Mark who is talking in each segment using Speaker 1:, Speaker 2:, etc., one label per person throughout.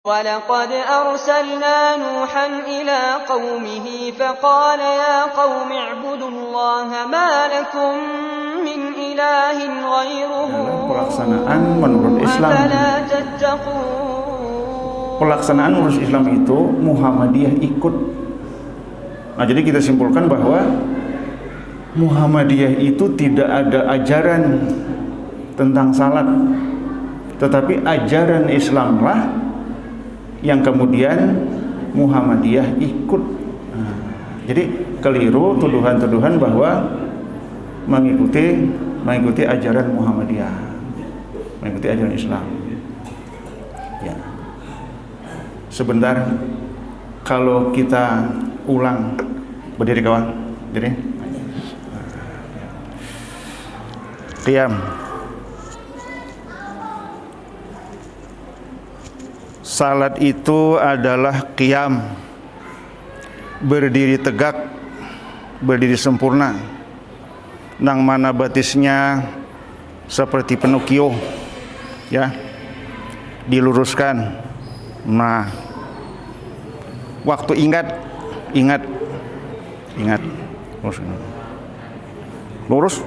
Speaker 1: وَلَقَدْ أَرْسَلْنَا نُوحًا إِلَىٰ قَوْمِهِ فَقَالَ يَا قَوْمِ اعْبُدُوا اللَّهَ مَا لَكُم مِّنْ إِلَٰهٍ غَيْرُهُ
Speaker 2: pelaksanaan menurut Islam.
Speaker 1: أَفَلَا تَتَّقُونَ.
Speaker 2: Pelaksanaan menurut Islam itu Muhammadiyah ikut. Nah, jadi kita simpulkan bahwa Muhammadiyah itu tidak ada ajaran tentang salat, tetapi ajaran Islamlah yang kemudian Muhammadiyah ikut. Nah, jadi keliru tuduhan-tuduhan bahwa mengikuti ajaran Muhammadiyah, mengikuti ajaran Islam. Ya. Sebentar, kalau kita ulang, berdiri kawan, berdiri. Qiyam. Salat itu adalah qiyam, berdiri tegak, berdiri sempurna, nang mana batisnya seperti Pinocchio, ya, diluruskan. Nah, waktu ingat, lurus.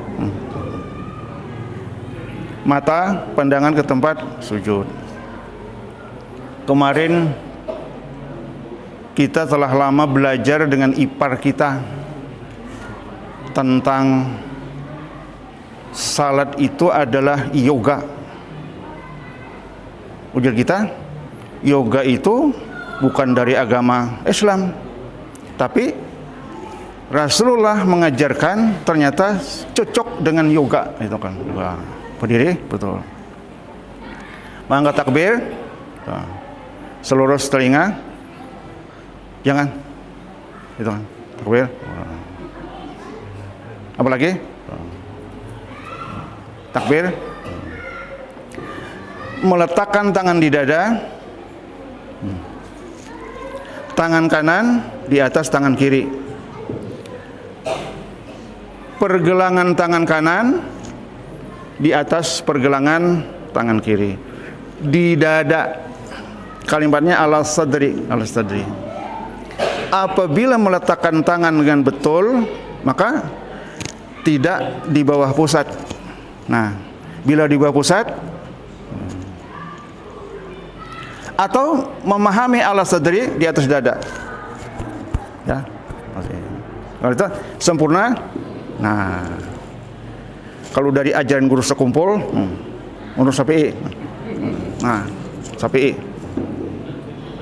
Speaker 2: Mata pandangan ke tempat sujud. Kemarin kita telah lama belajar dengan ipar kita tentang salat itu adalah yoga. Ujar kita, yoga itu bukan dari agama Islam, tapi Rasulullah mengajarkan ternyata cocok dengan yoga. Itu kan, berdiri, betul. Mengangkat takbir, selurus telinga, jangan, itu kan, takbir. Apalagi, takbir, meletakkan tangan di dada, tangan kanan di atas tangan kiri, pergelangan tangan kanan di atas pergelangan tangan kiri, di dada. Kalimatnya ala sadri. Apabila meletakkan tangan dengan betul, maka tidak di bawah pusat. Nah, bila di bawah pusat, atau memahami ala sadri di atas dada, ya, kalau itu sempurna. Nah, kalau dari ajaran guru sekumpul, menurut Syafi'i, nah, Syafi'i.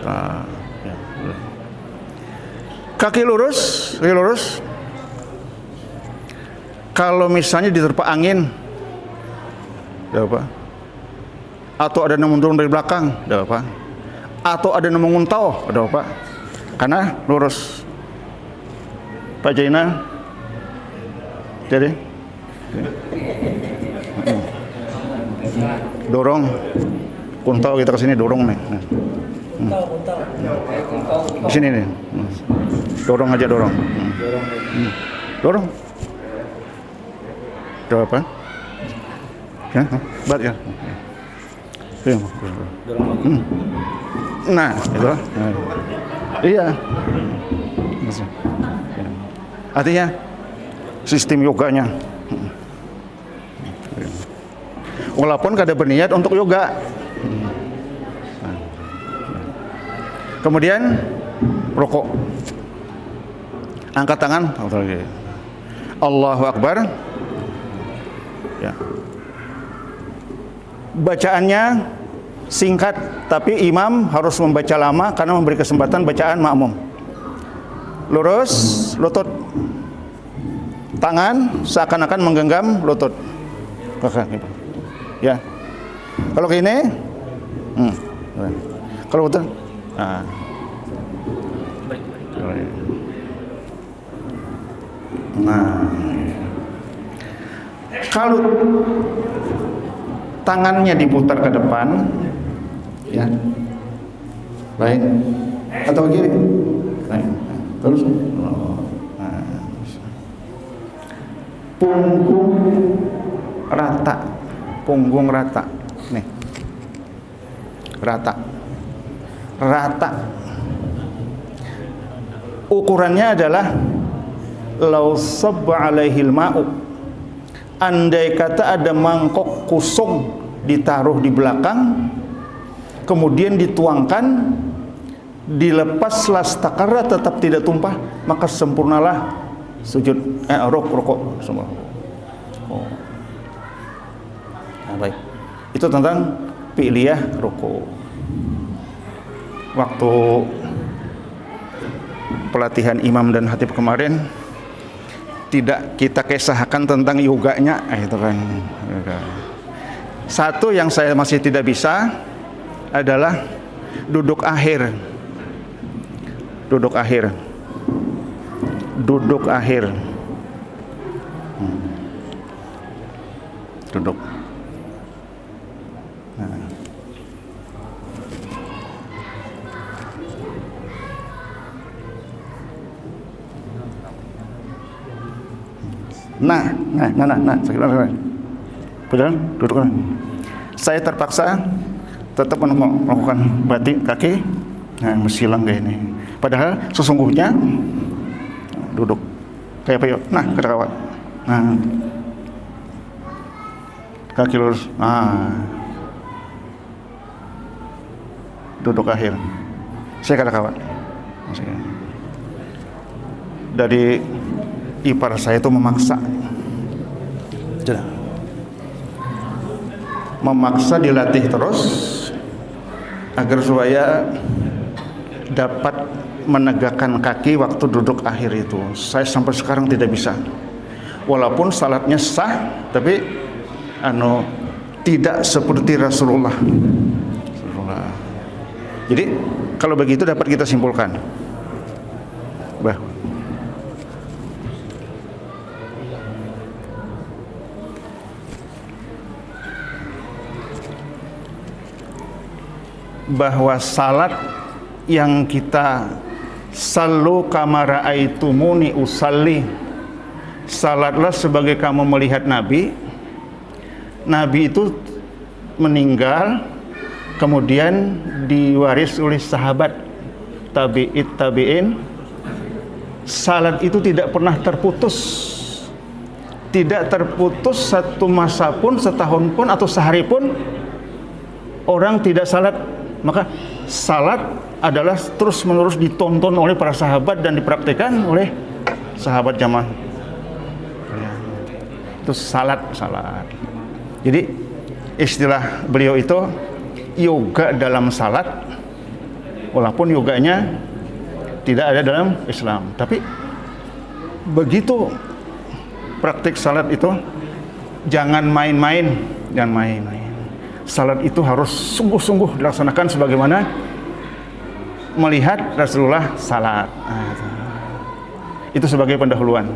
Speaker 2: Ya. Kaki lurus. Kalau misalnya diterpa angin, tidak apa. Atau ada yang mundurun dari belakang, tidak apa. Atau ada yang menguntau, tidak apa. Karena lurus. Pak Jaina, jadi dorong, kuntau kita kesini dorong nih. Di sini nih, dorong aja dorong. Coba apa? Ya, bat ya. Nah, itu. Iya. Artinya sistem yoganya. Walaupun kada berniat untuk yoga. Kemudian rukuk. Angkat tangan, Allahu Akbar. Ya. Bacaannya singkat, tapi imam harus membaca lama karena memberi kesempatan bacaan makmum. Lurus, lutut. Tangan seakan-akan menggenggam lutut. Ya. Kalau gini, kalau betul, nah, kalau tangannya diputar ke depan, ya, baik, atau kiri, baik, terus, punggung rata, nih, rata. rata. Ukurannya adalah law sabba alaihil ma'u, andai kata ada mangkok kosong ditaruh di belakang, kemudian dituangkan, dilepaslah stakara tetap tidak tumpah, maka sempurnalah sujud rukuk semua. Oh. Nah, baik. Itu tentang fi'liyah rukuk. Waktu pelatihan imam dan khatib kemarin tidak kita kisahkan tentang yoganya, itu kan. Satu yang saya masih tidak bisa adalah duduk akhir. Duduk akhir. Duduk akhir. Duduk. Nah, betul, duduk. Saya terpaksa tetap melakukan batik kaki, mesilang kayak ini. Padahal sesungguhnya duduk kayak peyot. Nah, kerawat. Nah, kaki lurus. Duduk akhir. Saya kawan. Dari ipar saya itu memaksa dilatih terus agar supaya dapat menegakkan kaki waktu duduk akhir itu. Saya sampai sekarang tidak bisa, walaupun salatnya sah, tapi tidak seperti Rasulullah. Jadi kalau begitu dapat kita simpulkan bahwa salat yang kita sallu kama ra'aitumuni usalli, salatlah sebagai kamu melihat Nabi. Nabi itu meninggal, kemudian diwaris oleh sahabat tabi'in. Salat itu tidak pernah terputus, tidak terputus satu masa pun, setahun pun, atau sehari pun orang tidak salat. Maka salat adalah terus menerus ditonton oleh para sahabat dan dipraktikkan oleh sahabat zaman. Itu salat. Jadi istilah beliau itu yoga dalam salat, walaupun yoganya tidak ada dalam Islam, tapi begitu praktik salat itu jangan main-main. Salat itu harus sungguh-sungguh dilaksanakan sebagaimana melihat Rasulullah salat. Itu sebagai pendahuluan.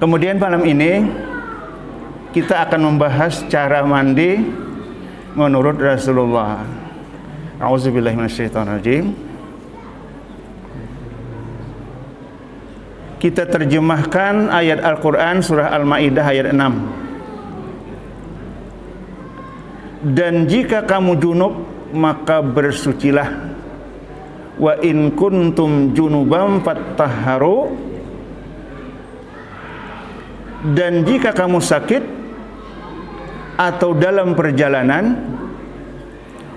Speaker 2: Kemudian malam ini kita akan membahas cara mandi menurut Rasulullah. A'udzubillahi minasyaitonirrajim. Kita terjemahkan ayat Al-Quran surah Al-Ma'idah ayat 6. Dan jika kamu junub, maka bersucilah. Wa in kuntum junuban fattahharu. Dan jika kamu sakit atau dalam perjalanan,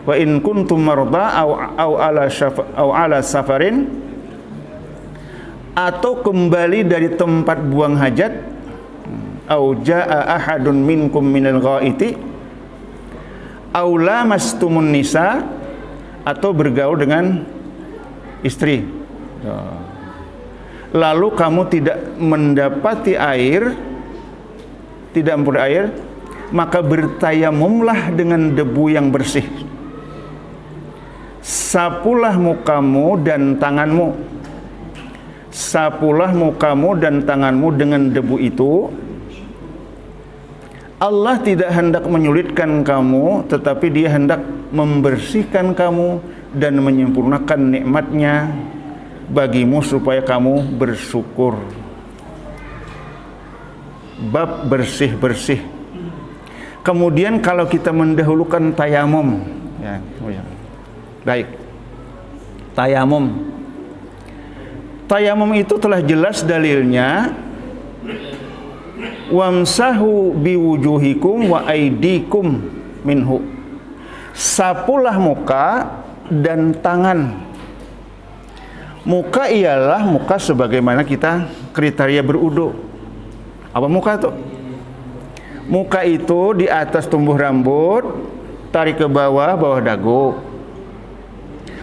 Speaker 2: wa in kuntum marda au ala safarin, atau kembali dari tempat buang hajat, au jaa ahadun minkum minal ghaiti, au lamastumun nisa, atau bergaul dengan istri, lalu kamu tidak mendapati air, tidak memperoleh air, maka bertayamumlah dengan debu yang bersih. Sapulah mukamu dan tanganmu. Sapulah mukamu dan tanganmu dengan debu itu. Allah tidak hendak menyulitkan kamu, tetapi Dia hendak membersihkan kamu dan menyempurnakan nikmatnya bagimu supaya kamu bersyukur. Bab bersih-bersih. Kemudian kalau kita mendahulukan tayamum, Baik. Tayamum. Tayamum itu telah jelas dalilnya, wamsahu biwujuhikum wa aidikum minhu. Sapulah muka dan tangan. Muka ialah muka sebagaimana kita kriteria berwudu. Apa muka itu? Muka itu di atas tumbuh rambut, tarik ke bawah, bawah dagu.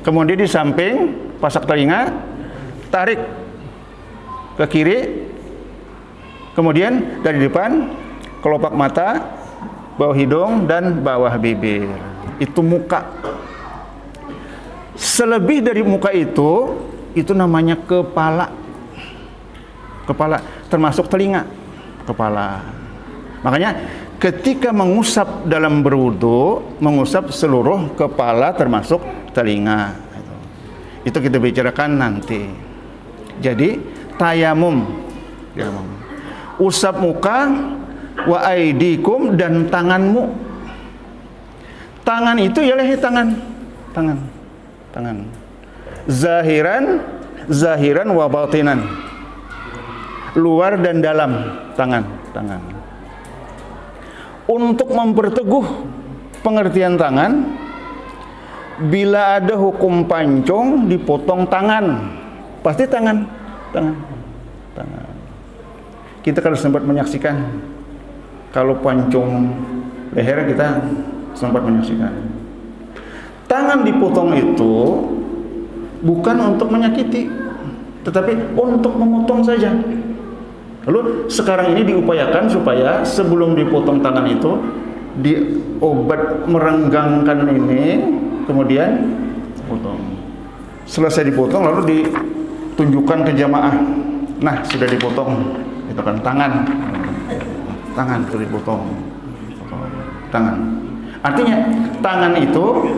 Speaker 2: Kemudian di samping, pasak telinga, tarik ke kiri. Kemudian dari depan, kelopak mata, bawah hidung, dan bawah bibir. Itu muka. Selebih dari muka itu namanya kepala. Kepala, termasuk telinga. Kepala. Makanya ketika mengusap dalam berwudu, mengusap seluruh kepala termasuk telinga. Itu kita bicarakan nanti. Jadi tayamum, usap muka, wa aidikum, dan tanganmu. Tangan itu ialah tangan. Zahiran wa batinan. Luar dan dalam tangan. Untuk memperteguh pengertian tangan, bila ada hukum pancung dipotong tangan, pasti tangan. Kita kalau sempat menyaksikan, kalau pancung leher kita sempat menyaksikan. Tangan dipotong itu bukan untuk menyakiti, tetapi untuk memotong saja. Lalu sekarang ini diupayakan supaya sebelum dipotong tangan itu, diobat merenggangkan ini, kemudian potong. Selesai dipotong lalu ditunjukkan ke jamaah. Nah, sudah dipotong. Itu kan tangan itu dipotong. Tangan. Artinya tangan itu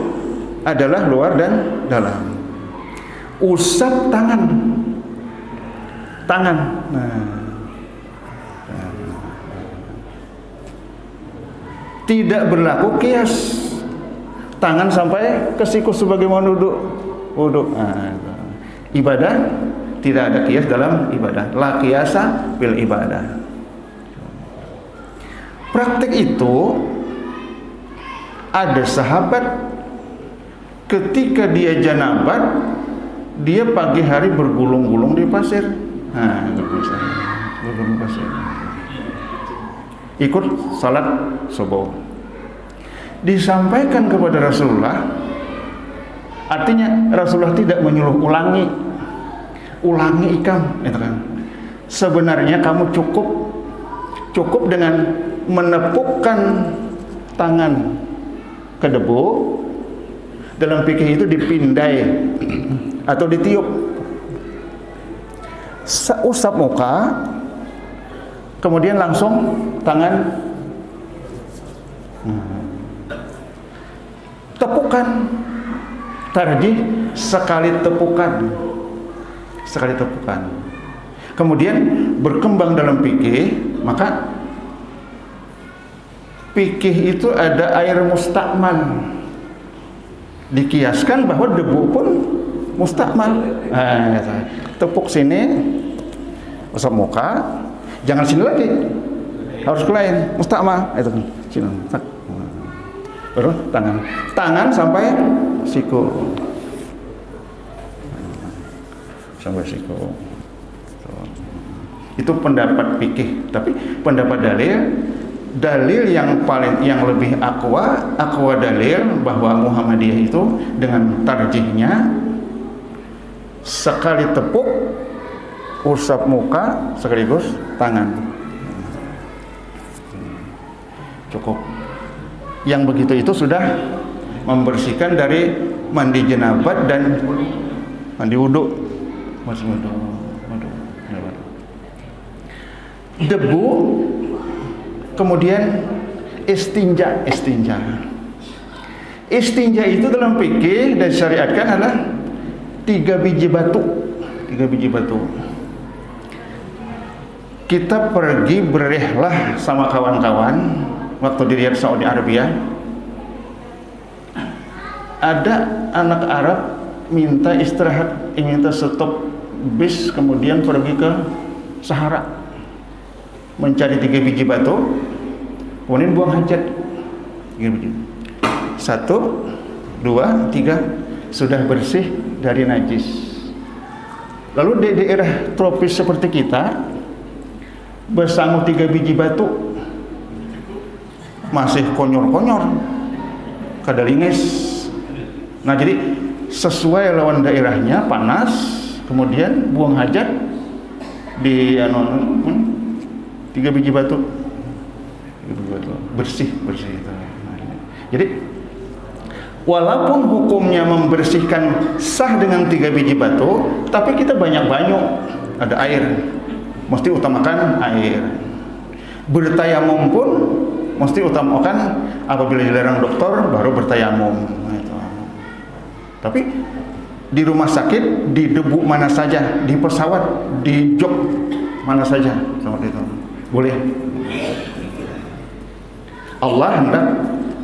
Speaker 2: adalah luar dan dalam. Usap tangan. Nah. Tidak berlaku kias. Tangan sampai ke siku sebagaimana wudu. Nah, ibadah tidak ada kias dalam ibadah. La kiasa bil ibadah. Praktik itu ada sahabat ketika dia janabat, dia pagi hari bergulung-gulung di pasir. Nah, bergulung pasir. Ikut salat subuh. Disampaikan kepada Rasulullah, artinya Rasulullah tidak menyuruh ulangi ikam, itu kan. Sebenarnya kamu cukup dengan menepukkan tangan ke debu. Dalam fikih itu dipindai atau ditiup. Usap muka, kemudian langsung tangan tepukan. Tarjih sekali tepukan. Kemudian berkembang dalam fikih, maka fikih itu ada air mustakmal. Dikiaskan bahwa debu pun mustakmal. Tepuk sini, usap muka, jangan sini lagi, harus ke lain, mustakmal. Itu kan, sini, baru tangan sampai siku, Itu pendapat fikih. Tapi pendapat dalil yang lebih akwa dalil bahwa Muhammadiyah itu dengan tarjihnya sekali tepuk usap muka sekaligus tangan. Cukup. Yang begitu itu sudah membersihkan dari mandi jenabat dan mandi wudu. Debu, kemudian istinja. Istinja itu dalam fikih dan syariatkan adalah 3 biji batu. Kita pergi berihlah sama kawan-kawan waktu di Riyadh Saudi Arabia. Ada anak Arab minta istirahat, minta stop bis, kemudian pergi ke Sahara mencari 3 biji batu, kemudian buang hajat. 3 biji. 1, 2, 3 sudah bersih dari najis. Lalu di daerah tropis seperti kita, bersanggup 3 biji batu masih konyor-konyor, kadalinges. Nah, jadi sesuai lawan daerahnya, panas, kemudian buang hajat di 3 biji batu, bersih. Jadi walaupun hukumnya membersihkan sah dengan 3 biji batu, tapi kita banyak banyu, ada air, mesti utamakan air. Bertayamum pun mesti utamakan, apabila dilarang dokter baru bertayamum. Tapi di rumah sakit, di debu mana saja, di pesawat, di jok mana saja, seperti itu boleh. Allah hendak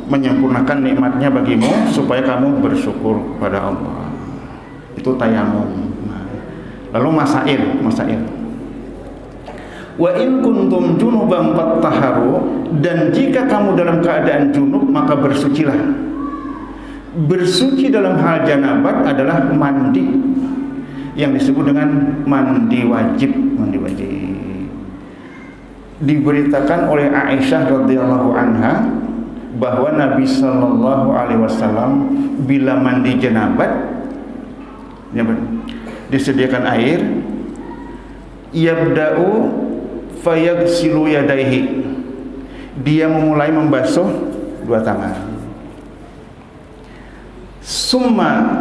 Speaker 2: menyempurnakan nikmatnya bagimu supaya kamu bersyukur kepada Allah. Itu tayamum. Lalu masail. Wa in kuntum junuban fattaharu, dan jika kamu dalam keadaan junub maka bersucilah. Bersuci dalam hal janabat adalah mandi, yang disebut dengan mandi wajib. Diberitakan oleh Aisyah radhiyallahu anha bahwa Nabi sallallahu alaihi wasallam bila mandi janabat, disediakan air, yabda'u fayaghsilu yadayhi, dia memulai membasuh 2 tangan. Summa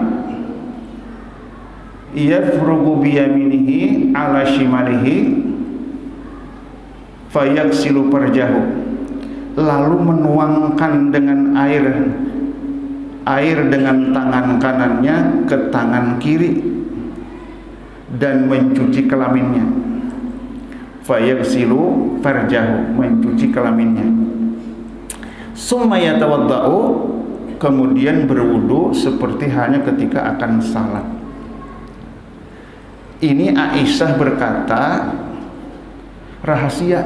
Speaker 2: yafrugu biyaminihi ala shimalihi fayaghsilu farjahu, lalu menuangkan dengan air dengan tangan kanannya ke tangan kiri dan mencuci kelaminnya. Fayaghsilu farjahu, mencuci kelaminnya. Summa yatawaddau, kemudian berwudu seperti halnya ketika akan salat. Ini Aisyah berkata rahasia.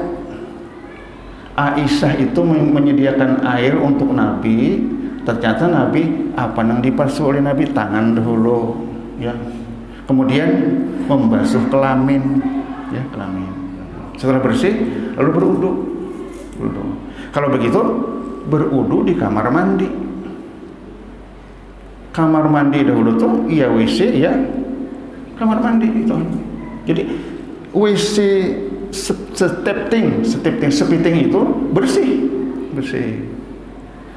Speaker 2: Aisyah itu menyediakan air untuk Nabi. Ternyata Nabi apa yang dibasuh oleh Nabi? Tangan dahulu, ya. Kemudian membasuh kelamin, ya, kelamin. Setelah bersih lalu berwudu. Kalau begitu berwudu di kamar mandi. Kamar mandi dahulu tuh iya WC, ya, kamar mandi itu. Jadi WC sepiting itu bersih.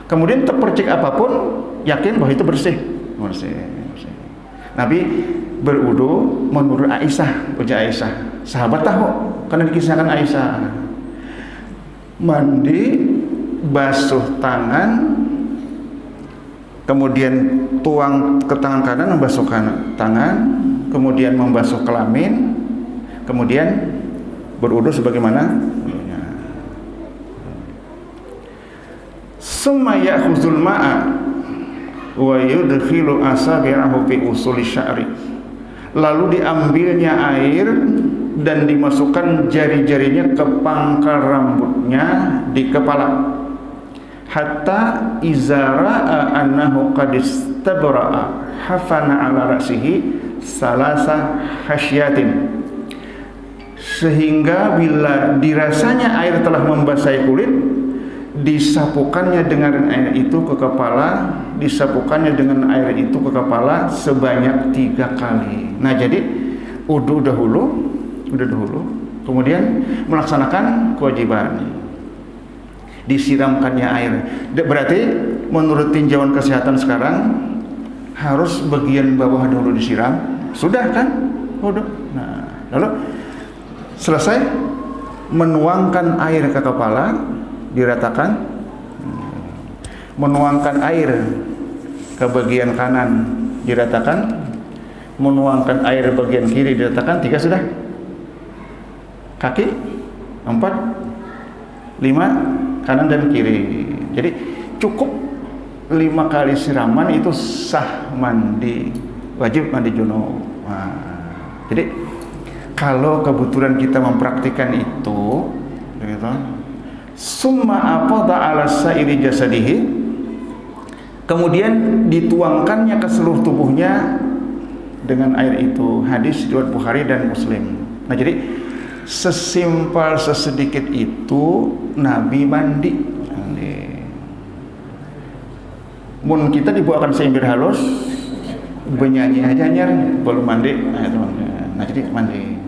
Speaker 2: Kemudian terpercik apapun, yakin bahwa itu bersih. Nabi berwudu menurut Aisyah, ujar Aisyah. Sahabat tahu karena dikisahkan Aisyah. Mandi, basuh tangan, kemudian tuang ke tangan kanan, membasuh tangan, kemudian membasuh kelamin, kemudian berwudu sebagaimana summa ya'khuzul ma'a wa yudkhilu asabi'ahu fi usuli sya'ri, lalu diambilnya air dan dimasukkan jari-jarinya ke pangkal rambutnya di kepala, hatta izara annahu qad istabra'a hafana ala ra'sihi salasa hasyatin, sehingga bila dirasanya air telah membasahi kulit, disapukannya dengan air itu ke kepala, sebanyak 3 kali. Nah, jadi wudu dahulu, kemudian melaksanakan kewajiban, disiramkannya air. Berarti menurut tinjauan kesehatan sekarang harus bagian bawah dulu disiram, sudah kan wudu. Nah, lalu selesai menuangkan air ke kepala, diratakan, menuangkan air ke bagian kanan, diratakan, menuangkan air bagian kiri, diratakan. 3 sudah. Kaki 4, 5, kanan dan kiri. Jadi cukup 5 kali siraman itu sah mandi, wajib mandi junub. Nah, jadi kalau kebetulan kita mempraktikkan itu, gitu, summa afadha ala sa'iri jasadihi, kemudian dituangkannya ke seluruh tubuhnya dengan air itu. Hadis riwayat Bukhari dan Muslim. Nah, jadi sesimpel sesedikit itu Nabi mandi. Mun kita dibawakan seimbir halus, bernyanyi aja nyar, belum mandi. Nah, jadi mandi,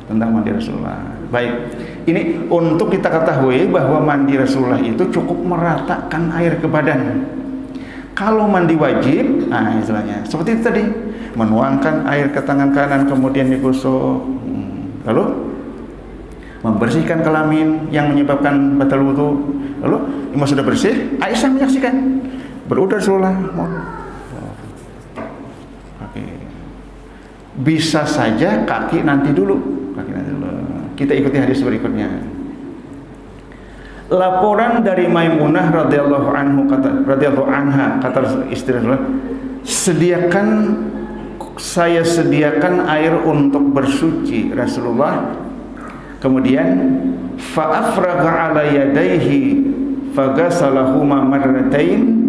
Speaker 2: tentang mandi Rasulullah. Baik, ini untuk kita ketahui bahwa mandi Rasulullah itu cukup meratakan air ke badan. Kalau mandi wajib, nah istilahnya seperti itu tadi, menuangkan air ke tangan kanan kemudian digosok, lalu membersihkan kelamin yang menyebabkan batal wudu. Lalu imam sudah bersih, Aisyah menyaksikan berudar Rasulullah. Oke. Bisa saja kaki nanti dulu. Kita ikuti hadis berikutnya. Laporan dari Maimunah radhiyallahu anha, kata istri Rasulullah, saya sediakan air untuk bersuci Rasulullah. Kemudian fa'afraga ala yadayhi fagasalahuma marratain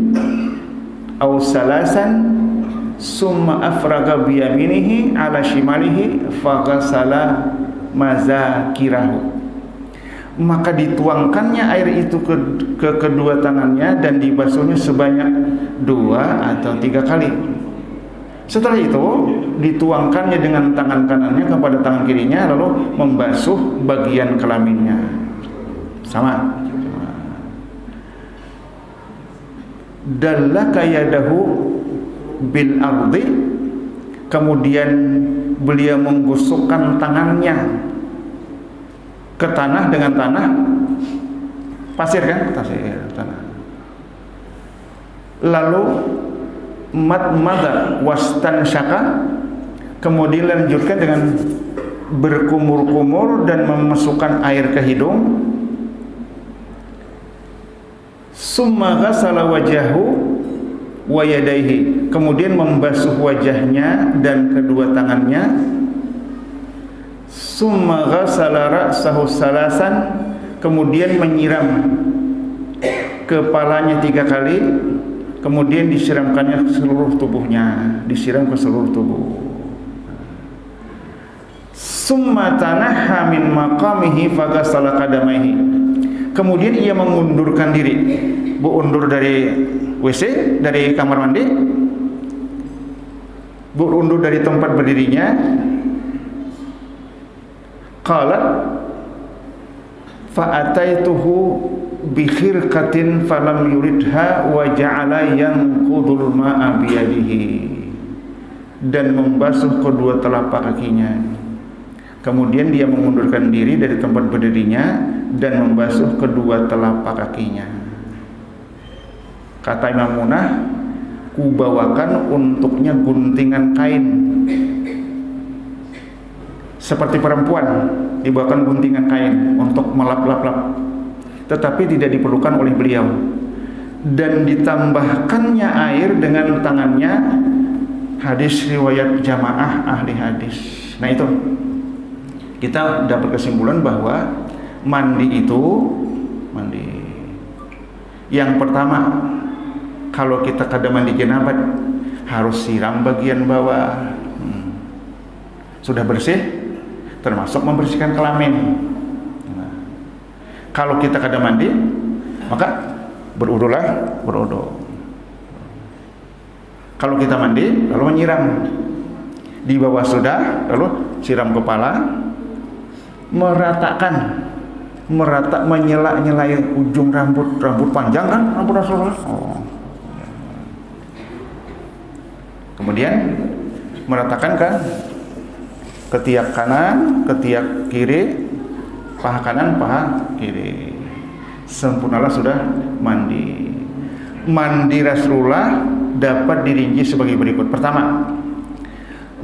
Speaker 2: aw salasan summa afraga biyaminihi ala shimalihi fagasala mazakirahu. Maka dituangkannya air itu ke kedua tangannya dan dibasuhnya sebanyak 2 atau 3 kali. Setelah itu dituangkannya dengan tangan kanannya kepada tangan kirinya, lalu membasuh bagian kelaminnya. Sama. Dallaka yadahu bil ardi, kemudian beliau menggosokkan tangannya ke tanah dengan tanah pasir, kan? Pasir tanah. Lalu madmada wastansyaka, kemudian lanjutkan dengan berkumur-kumur dan memasukkan air ke hidung. Summa ghasala wajahu wa yadayhi, kemudian membasuh wajahnya dan kedua tangannya. Summa ghasala ra'sahu salasan, kemudian menyiram kepalanya 3 kali, kemudian disiramkannya ke seluruh tubuhnya, disiram ke seluruh tubuh. Summa tanaha min maqamihi faghasala qadamaihi, kemudian ia mengundurkan diri, undur dari WC, dari kamar mandi, undur dari tempat berdirinya. Qalat fa'ataituhu bi khirqatin falam yuridha wa ja'ala yanqudul ma'a biyadihi, dan membasuh kedua telapak kakinya. Kemudian dia mengundurkan diri dari tempat berdirinya dan membasuh kedua telapak kakinya. Kata Imam Munah, kubawakan untuknya guntingan kain. Seperti perempuan dibawakan guntingan kain untuk melap-lap-lap, tetapi tidak diperlukan oleh beliau. Dan ditambahkannya air dengan tangannya. Hadis riwayat jamaah ahli hadis. Nah, itu kita dapat kesimpulan bahwa mandi yang pertama, kalau kita kada mandi jenabat harus siram bagian bawah. Sudah bersih, termasuk membersihkan kelamin. Nah, kalau kita kada mandi, maka berudu. Kalau kita mandi, lalu menyiram di bawah sudah, lalu siram kepala, menyela-nyelai ujung rambut panjang, kan, rambut Rasulullah. Kemudian meratakan kan ketiak kanan, ketiak kiri, paha kanan, paha kiri. Sempurnalah sudah mandi. Mandi Rasulullah dapat dirinci sebagai berikut. Pertama,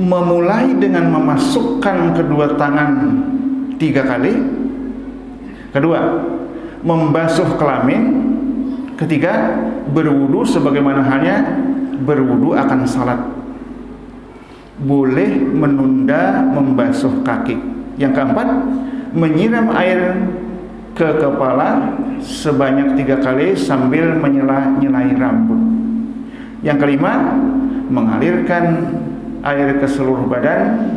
Speaker 2: memulai dengan memasukkan kedua tangan 3 kali. Kedua, membasuh kelamin. Ketiga, berwudu sebagaimana halnya berwudu akan salat. Boleh menunda membasuh kaki. Yang keempat, menyiram air ke kepala sebanyak 3 kali sambil menyela-nyelai rambut. Yang kelima, mengalirkan air ke seluruh badan,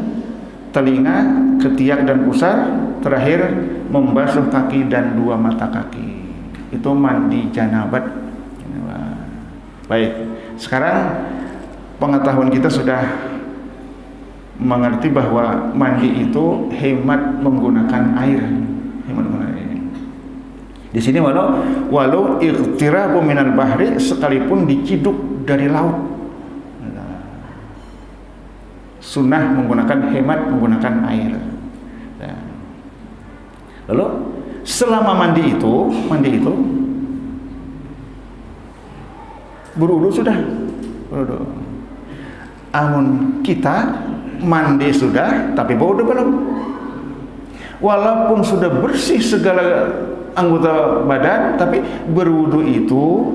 Speaker 2: telinga, ketiak dan pusar. Terakhir, membasuh kaki dan 2 mata kaki. Itu mandi janabat. Baik, sekarang pengetahuan kita sudah mengerti bahwa mandi itu hemat menggunakan air. Di sini walau iqtirabu minal bahri, sekalipun diciduk dari laut. Sunnah menggunakan hemat menggunakan air. Lalu selama mandi itu berwudu sudah. Amun kita mandi sudah, tapi berwudu belum. Walaupun sudah bersih segala anggota badan, tapi berwudu itu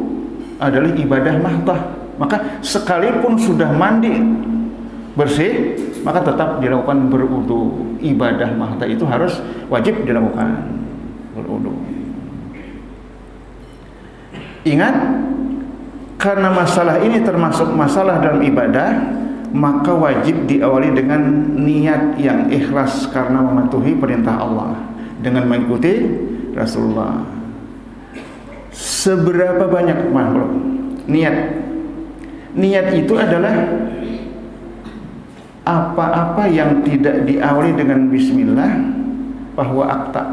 Speaker 2: adalah ibadah mahdah. Maka sekalipun sudah mandi bersih, maka tetap dilakukan berwudu. Ibadah mahdah itu harus wajib dilakukan berwudu. Ingat, karena masalah ini termasuk masalah dalam ibadah, maka wajib diawali dengan niat yang ikhlas karena mematuhi perintah Allah dengan mengikuti Rasulullah. Seberapa banyak makhluk niat itu adalah apa-apa yang tidak diawali dengan bismillah bahwa akta.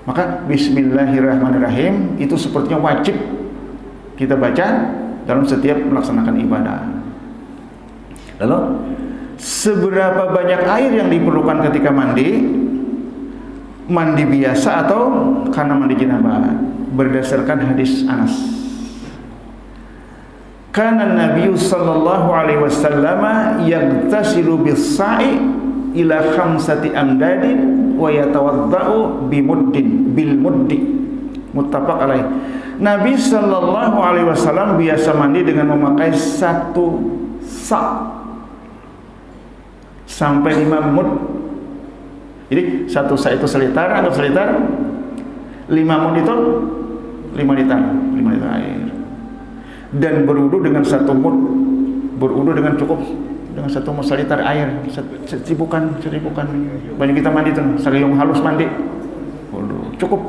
Speaker 2: Maka bismillahirrahmanirrahim itu sepertinya wajib kita baca dalam setiap melaksanakan ibadah. Lalu seberapa banyak air yang diperlukan ketika mandi biasa atau karena mandi janabah? Berdasarkan hadis Anas, kana Nabi sallallahu alaihi wasallam yaghtasilu bis-sa'i ila 5 amdadin wa yatawaddau bil muddi, muttafaq alaih. Nabi sallallahu alaihi wasallam biasa mandi dengan memakai 1 sa' sampai 5 mud. Jadi 1 sa' itu selitar, anggap selitar. 5 mud itu 5 liter air. Dan berwudu dengan 1 mud, berwudu dengan cukup dengan 1 mud seliter air. Cipukan. Banyak kita mandi tuh, seriung halus mandi. Wudu cukup,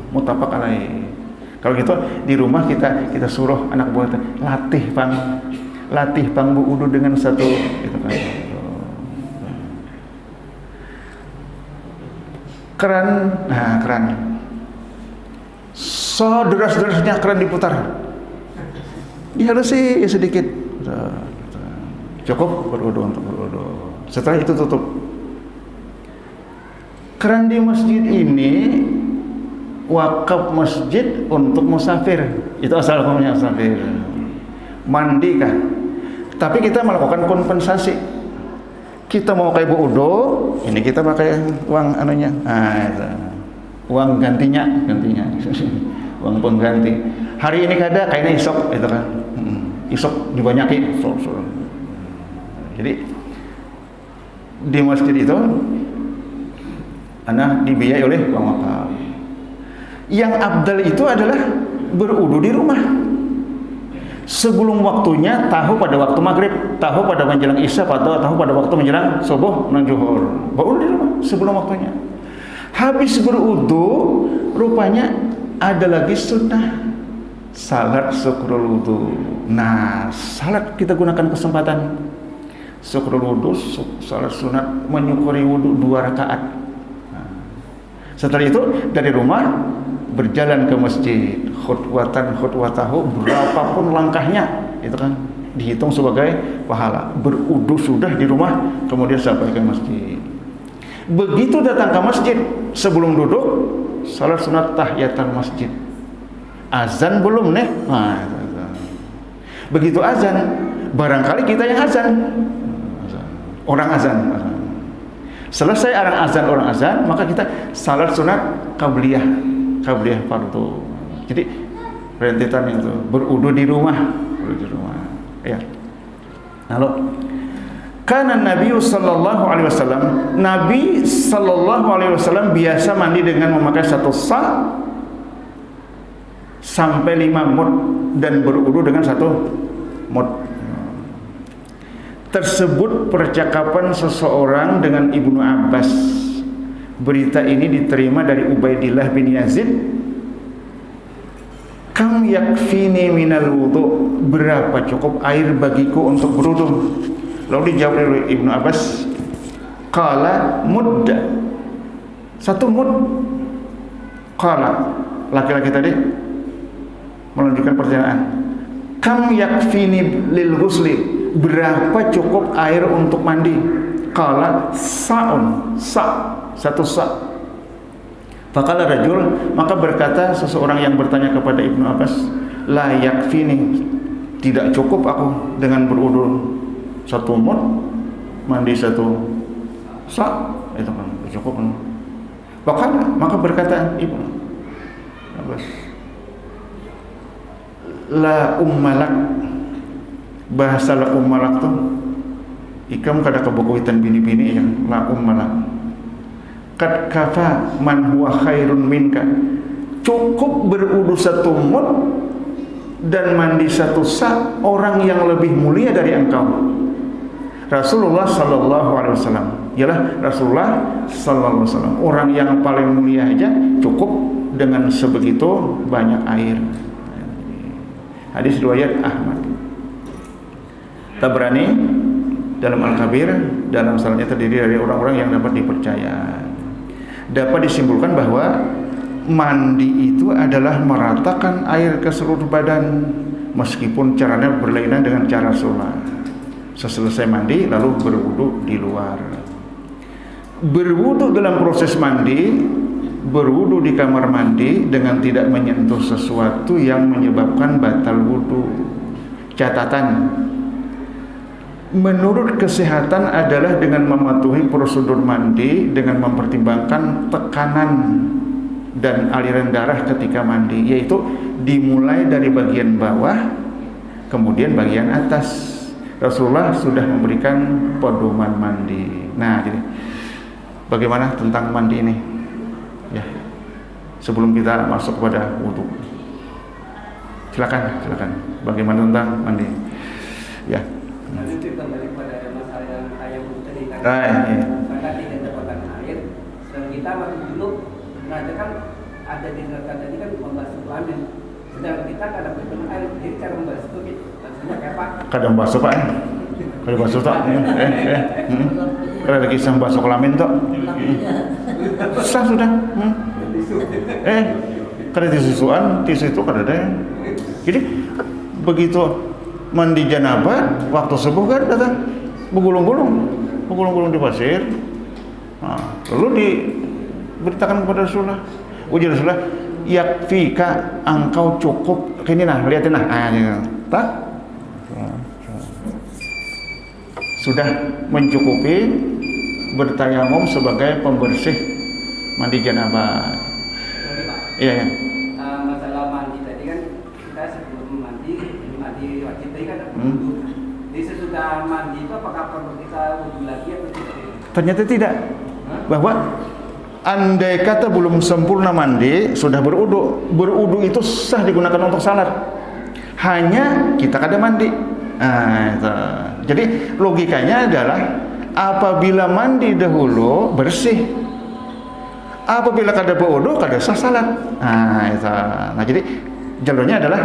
Speaker 2: muttafaq alaih. Kalau gitu di rumah kita suruh anak buah latih pang wudu dengan 1 gitu kan. Keran. So deras-derasnya keran diputar. Dihalusi sedikit. Cukup berwudu untuk berwudu. Setelah itu tutup. Keran di masjid ini wakaf masjid untuk musafir. Itu asal hukumnya musafir. Mandi kan. Tapi kita melakukan kompensasi. Kita mau pakai wudu, ini kita pakai uang anunya. Uang gantinya. Uang pengganti. Hari ini kada, kayaknya isok itu kan. Isok dibanyakin. Jadi di masjid itu anak dibiayai oleh uang wakaf. Yang abdal itu adalah berwudu di rumah. Sebelum waktunya, tahu pada waktu maghrib, tahu pada menjelang isya, tahu pada waktu menjelang subuh dan zuhur. Berwudu di rumah sebelum waktunya. Habis berwudu, rupanya ada lagi sunnah salat syukrul wudu. Nah, salat kita gunakan kesempatan syukrul wudu, salat sunat menyukuri wudu 2 rakaat. Setelah itu dari rumah berjalan ke masjid, khutwatahu, berapapun langkahnya, itu kan dihitung sebagai pahala. Berwudu sudah di rumah, kemudian sampai ke masjid. Begitu datang ke masjid, sebelum duduk, salat sunat tahiyatul masjid. Azan belum nih? Begitu azan, barangkali kita yang azan. Orang azan. Selesai orang azan, maka kita salat sunat qabliyah fardu. Jadi rentetan itu berudu di rumah, ya. Lalu karena Nabi sallallahu alaihi wasallam biasa mandi dengan memakai 1 sa sampai 5 mud dan berudu dengan 1 mud. Tersebut percakapan seseorang dengan Ibnu Abbas. Berita ini diterima dari Ubaidillah bin Yazid. Kam yakfini minal wudu, berapa cukup air bagiku untuk berwudu? Lalu dijawab oleh Ibnu Abbas, qala mudda, 1 mud. Qala, laki-laki tadi melanjutkan pertanyaan, kam yakfini lil ghusli, berapa cukup air untuk mandi? Qala sa'un, 1 sa. Faqala rajul, maka berkata seseorang yang bertanya kepada Ibnu Abbas, la yakfini, tidak cukup aku dengan berwudu 1 mud, mandi 1 sa, itu kan cukup. Maka berkata Ibnu Abbas, la ummalak, bahasa la ummalak tuh ikam kada kebukuitan bini-bini yang la ummalak. Kad kafa man huwa khairun minka, cukup berudu 1 mud dan mandi 1 sa orang yang lebih mulia dari engkau. Rasulullah sallallahu alaihi wasallam, ialah Rasulullah sallallahu alaihi wasallam, orang yang paling mulia aja cukup dengan sebegitu banyak air. Hadis riwayat Ahmad. Tabrani dalam Al-Kabir, dalam sanadnya terdiri dari orang-orang yang dapat dipercaya. Dapat disimpulkan bahwa mandi itu adalah meratakan air ke seluruh badan, meskipun caranya berlainan dengan cara sholat. Seselesai mandi lalu berwudu di luar. Berwudu dalam proses mandi, berwudu di kamar mandi dengan tidak menyentuh sesuatu yang menyebabkan batal wudu. Catatan, menurut kesehatan adalah dengan mematuhi prosedur mandi dengan mempertimbangkan tekanan dan aliran darah ketika mandi, yaitu dimulai dari bagian bawah kemudian bagian atas. Rasulullah sudah memberikan pedoman mandi. Nah, jadi bagaimana tentang mandi ini? Ya, sebelum kita masuk kepada wudu, silakan. Bagaimana tentang mandi? Ya.
Speaker 3: Nanti kembali pada masalah yang ayam tadi kan,
Speaker 2: Iya.
Speaker 3: karena tidak dapatkan air, dan kita waktu dulu mengatakan ada di neraka tadi kan membasuh kelamin, sedangkan kita kadang berpenuh air, jadi cara membasuh itu maksudnya kayak apa?
Speaker 2: Kadang basuh Pak, kadang basuh tak? Kalau ada kisah basuh kelamin tak? Sah sudah. Kada tisuan, tisu itu kada ada. Jadi begitu mandi janabah, waktu subuh kan datang bergulung-gulung di pasir. Nah, lalu diberitakan kepada Rasulullah, ujar Rasulullah, yakfika, engkau cukup. Ini nah, lihatin nah, tak? Sudah mencukupi bertayamum sebagai pembersih mandi janabah. Iya.
Speaker 3: Masalah mandi tadi kan kita sebelum mandi wajib tadi kan wudu. Jadi sesudah mandi itu apakah perlu kita wudu lagi atau tidak?
Speaker 2: Ternyata tidak. Bahwa andai kata belum sempurna mandi, sudah berudu. Berudu itu sah digunakan untuk salat. Hanya kita kada mandi. Nah, itu. Jadi logikanya adalah apabila mandi dahulu bersih, apabila kada berudu kada sah salat. Nah, itu. Nah, jadi jalurnya adalah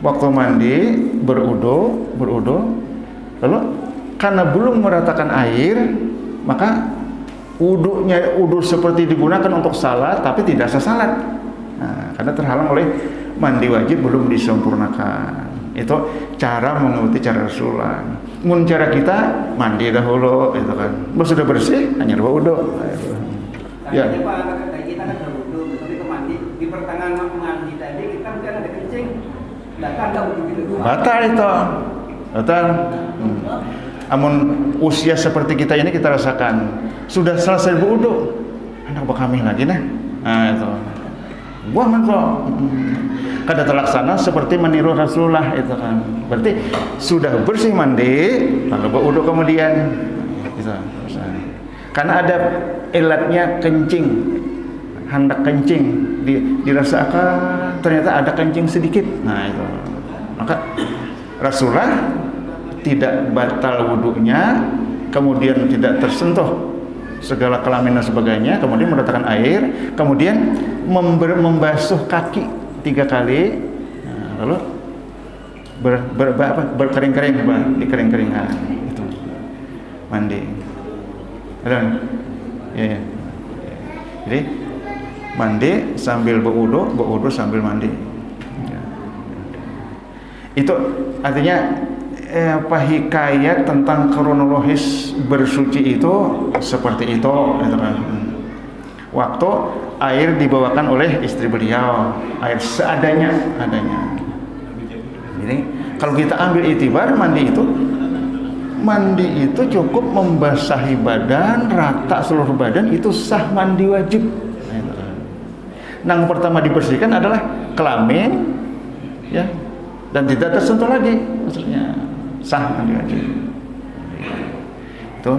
Speaker 2: waktu mandi berudu, lalu karena belum meratakan air, maka wudu seperti digunakan untuk salat tapi tidak sah salat. Nah, karena terhalang oleh mandi wajib belum disempurnakan. Itu cara mengikuti cara Rasulullah. Mun cara kita mandi dahulu, itu kan. Sudah bersih, hanya wudu.
Speaker 3: Ya. Pak, kita kan berwudu, tapi ke mandi di pertengahan mandi tadi kita mungkin ada kencing.
Speaker 2: Batal itu. Amun usia seperti kita ini kita rasakan sudah selesai berwudu, anak kami lagi nah. Nah itu. Buang kan kok. kada terlaksana seperti meniru Rasulullah itu kan. Berarti sudah bersih mandi lalu berwudu kemudian bisa. Karena ada ilatnya kencing, hendak kencing dirasakan ternyata ada kencing sedikit. Nah itu. Maka Rasulullah tidak batal wudunya, kemudian tidak tersentuh segala kelamin dan sebagainya, kemudian mendatangkan air, kemudian membasuh kaki 3 kali, nah, lalu berkering-kering, dikering-keringkan itu mandi. Ada? Ya. Jadi mandi sambil berwudu sambil mandi. Ya. Itu artinya hikayat tentang kronologis bersuci itu seperti itu gitu kan. Waktu air dibawakan oleh istri beliau, air seadanya. Jadi kalau kita ambil itibar mandi itu cukup membasahi badan, rata seluruh badan, itu sah mandi wajib. Nah, yang pertama dibersihkan adalah kelamin, ya, dan tidak tersentuh lagi, maksudnya sah mandi wajib. Itu.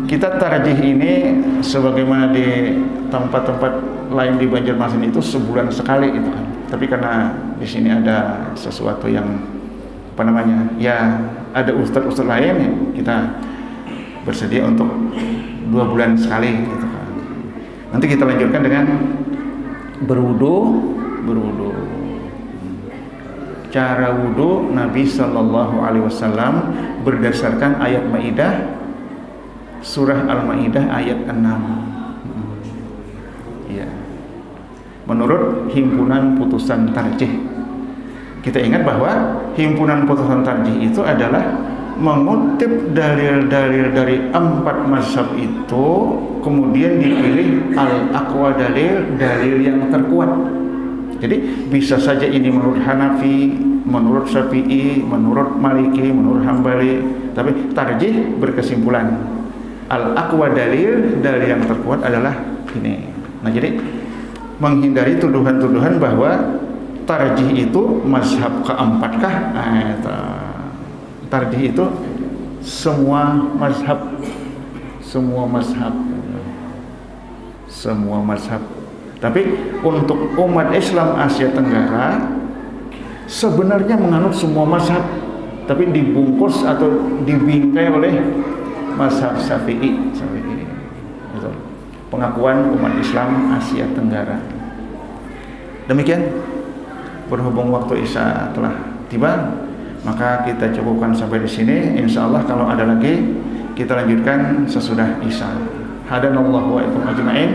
Speaker 2: Kita tarjih ini sebagaimana di tempat-tempat lain di Banjarmasin itu sebulan sekali itu kan. Tapi karena di sini ada sesuatu yang ya ada ustadz lain ya, kita bersedia untuk 2 bulan sekali gitu kan. Nanti kita lanjutkan dengan berwudu. Cara wudu Nabi Sallallahu Alaihi Wasallam berdasarkan ayat Maidah, surah Al-Maidah ayat 6. Ya. Menurut himpunan putusan tarjih, kita ingat bahwa himpunan putusan tarjih itu adalah mengutip dalil-dalil dari 4 mazhab itu, kemudian dipilih al-aqwa dalil yang terkuat. Jadi bisa saja ini menurut Hanafi, menurut Syafi'i, menurut Maliki, menurut Hambali, tapi tarjih berkesimpulan al-aqwa dalil yang terkuat adalah ini. Nah, jadi menghindari tuduhan-tuduhan bahwa tarjih itu mazhab keempat-kah? Tarjih itu semua mazhab. Tapi untuk umat Islam Asia Tenggara sebenarnya menganut semua mazhab, tapi dibungkus atau dibingkai oleh mazhab Syafi'i. Itu pengakuan umat Islam Asia Tenggara. Demikian, berhubung waktu Isya telah tiba, maka kita cukupkan sampai di sini. Insya Allah kalau ada lagi kita lanjutkan sesudah Isya. Hadanallahu wa iyyakum ajma'in.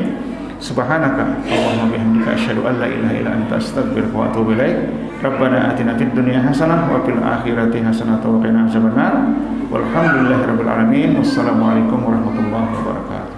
Speaker 2: Subhanaka Allahumma bihamdika asyhadu an la ilaha illa anta astaghfiruka wa atubu ilaik. Rabbana atina fid dunya hasanah wa fil akhirati hasanah wa qina adzabannar. Walhamdulillahirabbil alamin. Wassalamualaikum warahmatullahi wabarakatuh.